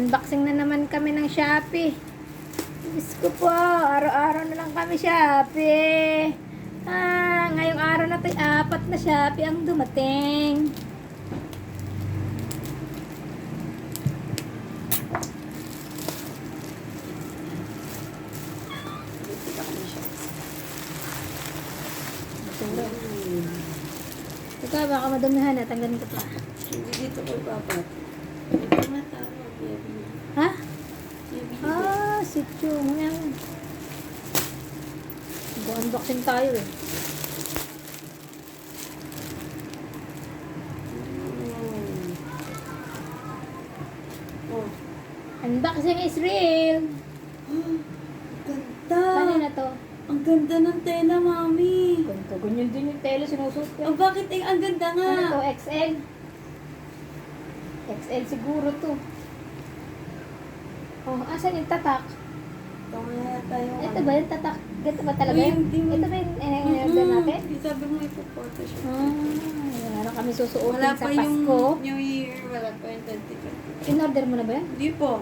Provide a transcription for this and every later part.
Mag-unboxing na naman kami ng Shopee. Diyos ko po, araw-araw na lang kami Shopee. Ngayong araw na to, 4 na Shopee ang dumating. Ikaw, baka madumihan na, tanggalin ko pa. Hindi dito ko ipapat. Ito nga tawag, baby. Ha? Baby. Si Chung. Yan. Mag-unboxing tayo eh. Oh. Unboxing is real. Ganda. Paano na to? Ang ganda ng tela, mami. Ganito, ganyan din yung tela sinusuot ko. Oh, bakit ang ganda nga? Ano to? XL? XL siguro to. Oh, asan yung tatak? Ito nga tayo. Ito ba yung tatak? Ito ba talaga Uy, yun? hindi mo- Ito ba yung in-order natin? Sabi mo ipo-photoshop. Meron kami susuotin Wala sa pa yung Pasko. New Year. Wala pa yung 2020. In-order mo na ba yan? Hindi po.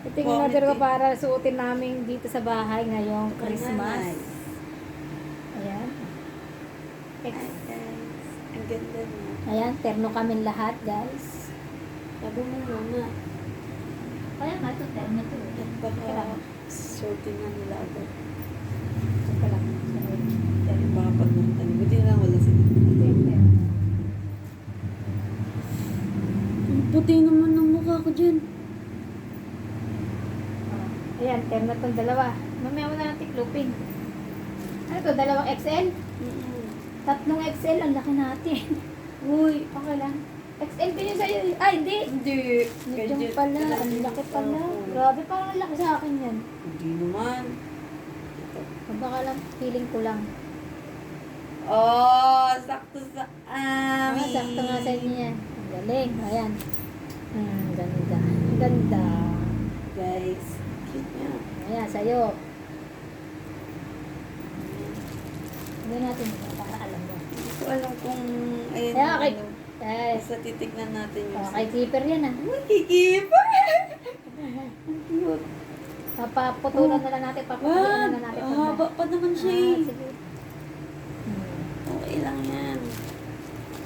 Ito yung in-order ko para suotin namin dito sa bahay ngayong Christmas. Nice. Ayan. Hi, guys. Ang ganda mo. Ayan, terno kami lahat, guys. Sabi mo muna. Kaya nga ito, terno to. At baka sorting na nila agad. Ito lang. Dahil baka pag nagtanim. Buti na lang wala sila. Ang puti naman ng mukha ko dyan. Ayan, terno itong dalawa. Mamaya mo na lang tiklupin. Ano to, dalawang XL? Tatlong XL, ang laki natin. Uy. Okay lang. XL din yun sa'yo. Ay, hindi. Hindi. Medyo pala, ang laki pala. Grabe, parang ang laki sa akin yan. Hindi naman. Ito. Baka lang, feeling ko lang. Oh, sakto sa amin. Sakto nga sa inyo yan. Ang galing. Ayan. Ganda. Ang ganda. Guys, cute niya. Ayan, sa'yo. Hindi natin para alam mo. Hindi ko alam kung ayun. Kaya kay... ano. Ay, Basta titignan natin yung... kay keeper yan ah. Uy, kikipa! Ang cute. Papaputulan na lang natin. Papaputulan na natin. Haba pa naman siya eh. Sige. Okay lang yan.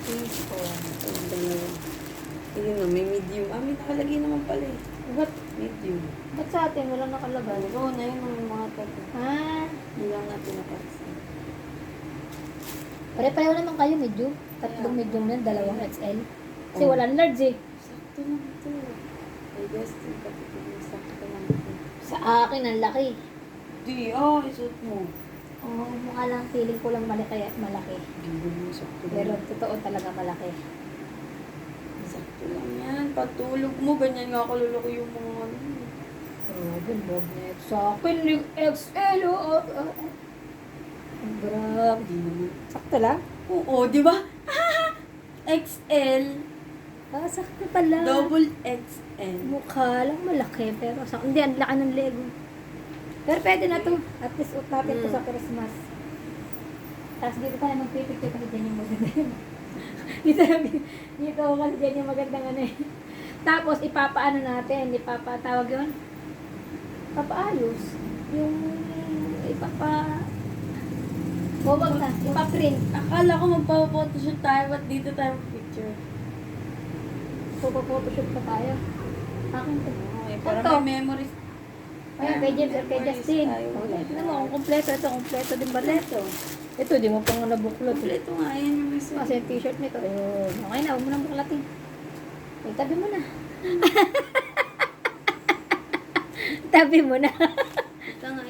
Please po. Ito, dalawa. Ayun na, may medium. May nakalagay naman pala eh. Ba't, Medium. ba't sa atin walang nakalagay? Oo na yun, may mga tato. Hindi lang natin napansin. Pare-pareho naman kayo, medium. Tatlong medium na, dalawang XL. Kasi Oh. walang large eh. Sakto lang ito. I guess, yung sakto lang ito. Sa akin, ang laki. Di, isuot mo. Oo, mukha lang, feeling ko lang malaki. Hindi mo sakto lang. Pero totoo talaga malaki. Sakto lang yan. Patulog mo, ganyan nga kaluloko yung mga ano. Grabe, love net. Sa akin, yung XL, Grabe. Hindi naman. Sakto lang? Oo, di ba? XL, Sakto pala. double XL. Mukha lang malaki, pero hindi, ang laki ng Lego. Pero pwede na to. At least ut natin to sa Christmas. Tapos dito tayo magpipicture kasi dyan yung maganda yun. dito kasi dyan yung magandang ano eh. Tapos ipapaano natin, ipapatawag yun. Papaayos. Yung Bobag na, ipaprint. Akala ko magpa-photoshoot tayo, ba't dito tayo picture? Photoshoot pa tayo. Akin to. Okay, Ito. para may memories. Ayan, kay James or kay Memories Justin. tayo. Tignan mo, kung kompleto. Ito, kompleto din ba ito? Ito, di mo pang nabuklot. Kompleto nga, yan yung isa. Kasi yung t-shirt nito, ayun. Okay na, huwag mo nang buklatin. Ay, tabi mo na. tabi mo na. Ito nga